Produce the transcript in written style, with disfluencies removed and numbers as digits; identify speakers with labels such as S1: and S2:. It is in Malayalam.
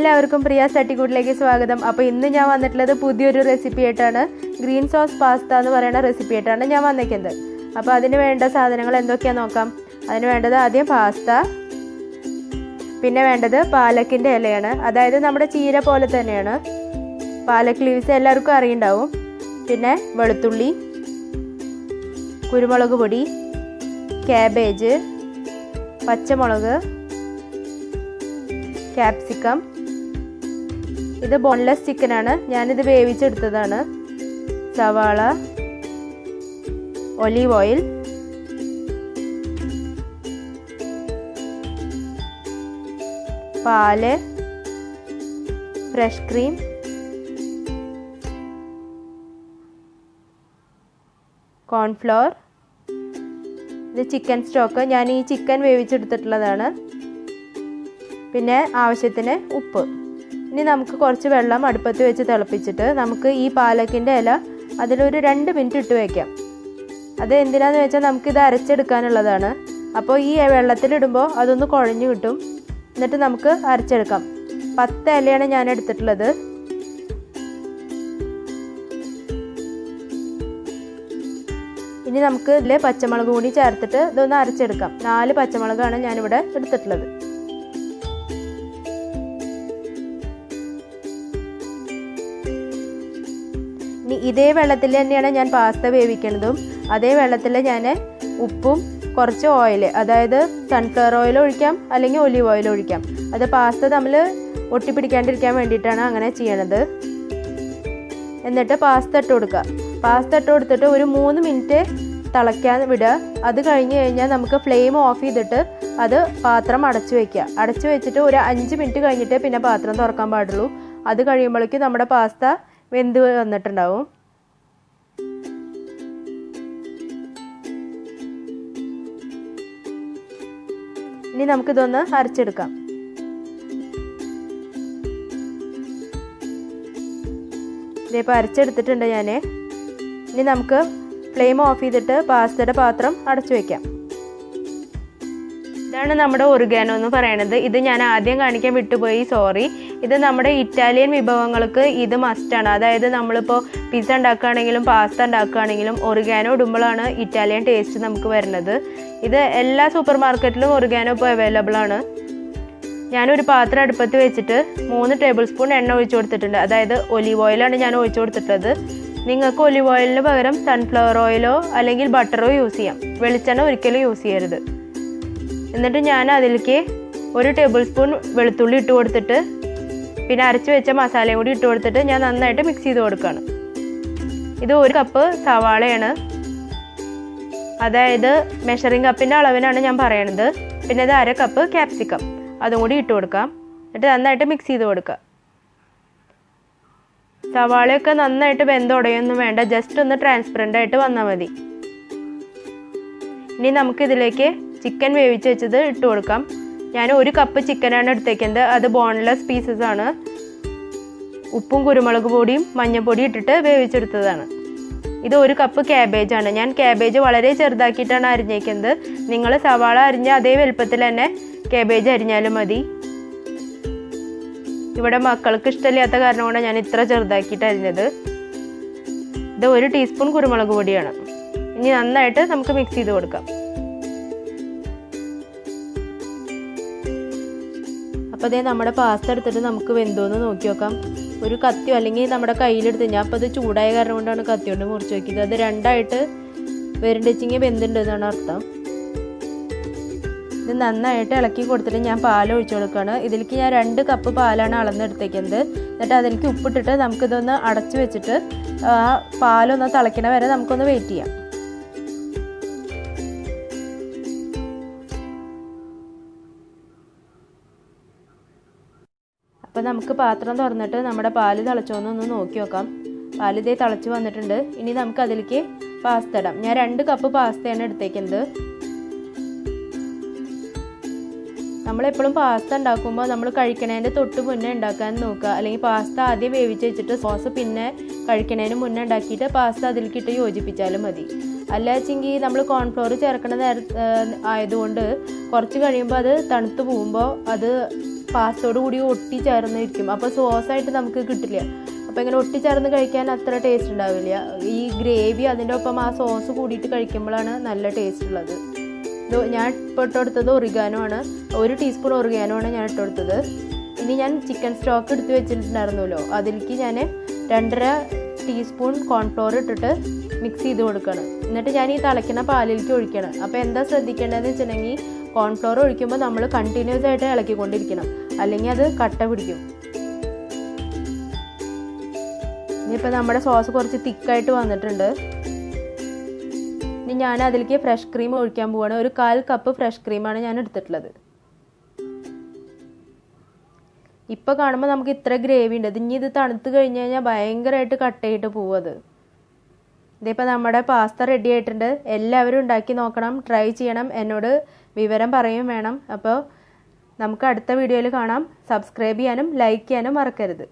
S1: എല്ലാവർക്കും പ്രിയാസ് തട്ടിക്കൂട്ടിലേക്ക് സ്വാഗതം. അപ്പോൾ ഇന്ന് ഞാൻ വന്നിട്ടുള്ളത് പുതിയൊരു റെസിപ്പി ആയിട്ടാണ്. ഗ്രീൻ സോസ് പാസ്ത എന്ന് പറയുന്ന റെസിപ്പി ആയിട്ടാണ് ഞാൻ വന്നിരിക്കുന്നത്. അപ്പോൾ അതിന് വേണ്ട സാധനങ്ങൾ എന്തൊക്കെയാണെന്ന് നോക്കാം. അതിന് വേണ്ടത് ആദ്യം പാസ്ത, പിന്നെ വേണ്ടത് പാലക്കിൻ്റെ ഇലയാണ്, അതായത് നമ്മുടെ ചീര പോലെ തന്നെയാണ്. പാലക്ക് ലീവ്സ് എല്ലാവർക്കും അറിയുണ്ടാവും. പിന്നെ വെളുത്തുള്ളി, കുരുമുളക് പൊടി, ക്യാബേജ്, പച്ചമുളക്, ക്യാപ്സിക്കം. ഇത് ബോൺലെസ് ചിക്കനാണ്, ഞാനിത് വേവിച്ചെടുത്തതാണ്. സവാള, ഒലീവ് ഓയിൽ, പാല്, ഫ്രഷ് ക്രീം, കോൺഫ്ലോർ, ഇത് ചിക്കൻ സ്റ്റോക്ക്, ഞാൻ ഈ ചിക്കൻ വേവിച്ചെടുത്തിട്ടുള്ളതാണ്. പിന്നെ ആവശ്യത്തിന് ഉപ്പ്. ഇനി നമുക്ക് കുറച്ച് വെള്ളം അടുപ്പത്ത് വെച്ച് തിളപ്പിച്ചിട്ട് നമുക്ക് ഈ പാലക്കിൻ്റെ ഇല അതിലൊരു 2 മിനിറ്റ് ഇട്ട് വയ്ക്കാം. അത് എന്തിനാന്ന് വെച്ചാൽ നമുക്കിത് അരച്ചെടുക്കാനുള്ളതാണ്. അപ്പോൾ ഈ വെള്ളത്തിലിടുമ്പോൾ അതൊന്ന് കുഴഞ്ഞു കിട്ടും. എന്നിട്ട് നമുക്ക് അരച്ചെടുക്കാം. 10 ഇലയാണ് ഞാൻ എടുത്തിട്ടുള്ളത്. ഇനി നമുക്ക് ഇതിൽ പച്ചമുളക് കൂടി ചേർത്തിട്ട് ഇതൊന്ന് അരച്ചെടുക്കാം. 4 പച്ചമുളകാണ് ഞാനിവിടെ എടുത്തിട്ടുള്ളത്. ഇനി ഇതേ വെള്ളത്തിൽ തന്നെയാണ് ഞാൻ പാസ്ത വേവിക്കുന്നതും. അതേ വെള്ളത്തിൽ ഞാൻ ഉപ്പും കുറച്ച് ഓയിൽ, അതായത് സൺഫ്ലവർ ഓയിൽ ഒഴിക്കാം, അല്ലെങ്കിൽ ഒലീവ് ഓയിൽ ഒഴിക്കാം. അത് പാസ്ത തമ്മിൽ ഒട്ടിപ്പിടിക്കാണ്ടിരിക്കാൻ വേണ്ടിയിട്ടാണ് അങ്ങനെ ചെയ്യണത്. എന്നിട്ട് പാസ്ത ഇട്ട് കൊടുക്കുക. പാസ്ത ഇട്ട് കൊടുത്തിട്ട് ഒരു 3 മിനിറ്റ് തിളയ്ക്കാൻ വിടുക. അത് കഴിഞ്ഞ് കഴിഞ്ഞാൽ നമുക്ക് ഫ്ലെയിം ഓഫ് ചെയ്തിട്ട് അത് പാത്രം അടച്ചു വയ്ക്കുക. അടച്ചു വെച്ചിട്ട് ഒരു 5 മിനിറ്റ് കഴിഞ്ഞിട്ട് പിന്നെ പാത്രം തുറക്കാൻ പാടുള്ളൂ. അത് കഴിയുമ്പോഴേക്കും നമ്മുടെ പാസ്ത വെന്ത് വന്നിട്ടുണ്ടാവും. ഇനി നമുക്കിതൊന്ന് അരച്ചെടുക്കാം. ഇതിപ്പോൾ അരച്ചെടുത്തിട്ടുണ്ട് ഞാൻ. ഇനി നമുക്ക് ഫ്ലെയിം ഓഫ് ചെയ്തിട്ട് പാസ്തയുടെ പാത്രം അടച്ചു വയ്ക്കാം. ഇതാണ് നമ്മുടെ ഒറിഗാനോ എന്ന് പറയുന്നത്. ഇത് ഞാൻ ആദ്യം കാണിക്കാൻ വിട്ടുപോയി, സോറി. ഇത് നമ്മുടെ ഇറ്റാലിയൻ വിഭവങ്ങൾക്ക് ഇത് മസ്റ്റാണ്. അതായത് നമ്മളിപ്പോൾ പിസ്സ ഉണ്ടാക്കുകയാണെങ്കിലും പാസ്ത ഉണ്ടാക്കുകയാണെങ്കിലും ഒറിഗാനോ ഇടുമ്പോഴാണ് ഇറ്റാലിയൻ ടേസ്റ്റ് നമുക്ക് വരുന്നത്. ഇത് എല്ലാ സൂപ്പർ മാർക്കറ്റിലും ഒറിഗാനോ ഇപ്പോൾ അവൈലബിൾ ആണ്. ഞാനൊരു പാത്രം അടുപ്പത്ത് വെച്ചിട്ട് 3 ടേബിൾ സ്പൂൺ എണ്ണ ഒഴിച്ചു കൊടുത്തിട്ടുണ്ട്. അതായത് ഒലീവ് ഓയിലാണ് ഞാൻ ഒഴിച്ചു കൊടുത്തിട്ടുള്ളത്. നിങ്ങൾക്ക് ഒലീവ് ഓയിലിന് പകരം സൺഫ്ലവർ ഓയിലോ അല്ലെങ്കിൽ ബട്ടറോ യൂസ് ചെയ്യാം. വെളിച്ചെണ്ണ ഒരിക്കലും യൂസ് ചെയ്യരുത്. എന്നിട്ട് ഞാൻ അതിലേക്ക് 1 ടേബിൾ സ്പൂൺ വെളുത്തുള്ളി ഇട്ട് കൊടുത്തിട്ട് പിന്നെ അരച്ച് വെച്ച മസാലയും കൂടി ഇട്ട് കൊടുത്തിട്ട് ഞാൻ നന്നായിട്ട് മിക്സ് ചെയ്ത് കൊടുക്കുകയാണ്. ഇത് 1 കപ്പ് സവാളയാണ്, അതായത് മെഷറിംഗ് കപ്പിൻ്റെ അളവിനാണ് ഞാൻ പറയണത്. പിന്നെ ഇത് 1/2 കപ്പ് ക്യാപ്സിക്കം, അതും കൂടി ഇട്ട് കൊടുക്കാം. എന്നിട്ട് നന്നായിട്ട് മിക്സ് ചെയ്ത് കൊടുക്കുക. സവാളയൊക്കെ നന്നായിട്ട് വെന്തുടയൊന്നും വേണ്ട, ജസ്റ്റ് ഒന്ന് ട്രാൻസ്പെറൻ്റ് ആയിട്ട് വന്നാൽ മതി. ഇനി നമുക്കിതിലേക്ക് ചിക്കൻ വേവിച്ച് വെച്ചത് ഇട്ട് കൊടുക്കാം. ഞാൻ 1 കപ്പ് ചിക്കനാണ് എടുത്തേക്കുന്നത്. അത് ബോൺലെസ് പീസസ് ആണ്. ഉപ്പും കുരുമുളക് പൊടിയും മഞ്ഞൾപ്പൊടി ഇട്ടിട്ട് വേവിച്ചെടുത്തതാണ്. ഇത് 1 കപ്പ് ക്യാബേജാണ്. ഞാൻ ക്യാബേജ് വളരെ ചെറുതാക്കിയിട്ടാണ് അരിഞ്ഞേക്കുന്നത്. നിങ്ങൾ സവാള അരിഞ്ഞ അതേ വലുപ്പത്തിൽ തന്നെ ക്യാബേജ് അരിഞ്ഞാലും മതി. ഇവിടെ മക്കൾക്ക് ഇഷ്ടമില്ലാത്ത കാരണം കൊണ്ടാണ് ഞാൻ ഇത്ര ചെറുതാക്കിയിട്ട് അരിഞ്ഞത്. ഇത് 1 ടീസ്പൂൺ കുരുമുളക് പൊടിയാണ്. ഇനി നന്നായിട്ട് നമുക്ക് മിക്സ് ചെയ്ത് കൊടുക്കാം. അപ്പോൾ അതേ നമ്മുടെ പാസ്ത എടുത്തിട്ട് നമുക്ക് വെന്തോന്ന് നോക്കി നോക്കാം. ഒരു കത്തിയോ അല്ലെങ്കിൽ നമ്മുടെ കയ്യിലെടുത്ത്, ഞാൻ അപ്പോൾ അത് ചൂടായ കാരണം കൊണ്ടാണ് കത്തി കൊണ്ട് മുറിച്ച് നോക്കിയത്. അത് 2ആയിട്ട് വരുണ്ടെച്ചിങ്ങി വെന്തുണ്ട് എന്നാണ് അർത്ഥം. ഇത് നന്നായിട്ട് ഇളക്കി കൊടുത്തിട്ട് ഞാൻ പാൽ ഒഴിച്ചു കൊടുക്കുകയാണ്. ഇതിലേക്ക് ഞാൻ 2 കപ്പ് പാലാണ് അളന്നെടുത്തേക്കുന്നത്. എന്നിട്ട് അതിലേക്ക് ഉപ്പിട്ടിട്ട് നമുക്കിതൊന്ന് അടച്ചു വെച്ചിട്ട് പാലൊന്ന് തിളയ്ക്കണ വരെ നമുക്കൊന്ന് വെയിറ്റ് ചെയ്യാം. അപ്പോൾ നമുക്ക് പാത്രം തുറന്നിട്ട് നമ്മുടെ പാല് തിളച്ചോന്നൊന്ന് നോക്കി നോക്കാം. പാല് ഇതേ തിളച്ച് വന്നിട്ടുണ്ട്. ഇനി നമുക്ക് അതിലേക്ക് പാസ്ത ഇടാം. ഞാൻ 2 കപ്പ് പാസ്തയാണ് എടുത്തേക്കുന്നത്. നമ്മളെപ്പോഴും പാസ്ത ഉണ്ടാക്കുമ്പോൾ നമ്മൾ കഴിക്കണതിൻ്റെ തൊട്ട് മുന്നേ ഉണ്ടാക്കാൻ നോക്കുക. അല്ലെങ്കിൽ പാസ്ത ആദ്യം വേവിച്ച് വെച്ചിട്ട് സോസ് പിന്നെ കഴിക്കണതിന് മുന്നേ ഉണ്ടാക്കിയിട്ട് പാസ്ത അതിലേക്കിട്ട് യോജിപ്പിച്ചാലും മതി. അല്ല വെച്ചെങ്കിൽ നമ്മൾ കോൺഫ്ലോർ ചേർക്കണ ആയതുകൊണ്ട് കുറച്ച് കഴിയുമ്പോൾ അത് തണുത്ത് പോകുമ്പോൾ അത് പാസ്തയോട് കൂടി ഒട്ടിച്ചേർന്നിരിക്കും. അപ്പോൾ സോസായിട്ട് നമുക്ക് കിട്ടില്ല. അപ്പോൾ ഇങ്ങനെ ഒട്ടിച്ചേർന്ന് കഴിക്കാൻ അത്ര ടേസ്റ്റ് ഉണ്ടാവില്ല. ഈ ഗ്രേവി അതിൻ്റെ ഒപ്പം ആ സോസ് കൂടിയിട്ട് കഴിക്കുമ്പോഴാണ് നല്ല ടേസ്റ്റ് ഉള്ളത്. ഞാൻ ഇപ്പോൾ ഇട്ടുകൊടുത്തത് ഒറിഗാനോ ആണ്. 1 ടീസ്പൂൺ ഒറിഗാനോ ആണ് ഞാൻ ഇട്ടുകൊടുത്തത്. ഇനി ഞാൻ ചിക്കൻ സ്റ്റോക്ക് എടുത്ത് വെച്ചിട്ടുണ്ടായിരുന്നല്ലോ, അതിലേക്ക് ഞാൻ 2.5 ടീസ്പൂൺ കോൺഫ്ലോർ ഇട്ടിട്ട് മിക്സ് ചെയ്ത് കൊടുക്കണം. എന്നിട്ട് ഞാൻ ഈ തിളയ്ക്കുന്ന പാലിലേക്ക് ഒഴിക്കണം. അപ്പോൾ എന്താ ശ്രദ്ധിക്കേണ്ടതെന്ന് വെച്ചിട്ടുണ്ടെങ്കിൽ കോൺഫ്ലോർ ഒഴിക്കുമ്പോൾ നമ്മൾ കണ്ടിന്യൂസ് ആയിട്ട് ഇളക്കിക്കൊണ്ടിരിക്കണം, അല്ലെങ്കിൽ അത് കട്ട പിടിക്കും. ഇനിയിപ്പോൾ നമ്മുടെ സോസ് കുറച്ച് തിക്കായിട്ട് വന്നിട്ടുണ്ട്. ഇനി ഞാൻ അതിലേക്ക് ഫ്രഷ് ക്രീം ഒഴിക്കാൻ പോവാണ്. ഒരു 1/4 കപ്പ് ഫ്രഷ് ക്രീമാണ് ഞാൻ എടുത്തിട്ടുള്ളത്. ഇപ്പോൾ കാണുമ്പോൾ നമുക്ക് ഇത്ര ഗ്രേവി ഉണ്ട്. ഇനി ഇത് തണുത്ത് കഴിഞ്ഞ് കഴിഞ്ഞാൽ ഭയങ്കരമായിട്ട് കട്ടയിട്ട് പോവും അത്. ഇതിപ്പോൾ നമ്മുടെ പാസ്ത റെഡി ആയിട്ടുണ്ട്. എല്ലാവരും ഉണ്ടാക്കി നോക്കണം, ട്രൈ ചെയ്യണം, എന്നോട് വിവരം പറയും വേണം. അപ്പോൾ നമുക്ക് അടുത്ത വീഡിയോയിൽ കാണാം. സബ്സ്ക്രൈബ് ചെയ്യാനും ലൈക്ക് ചെയ്യാനും മറക്കരുത്.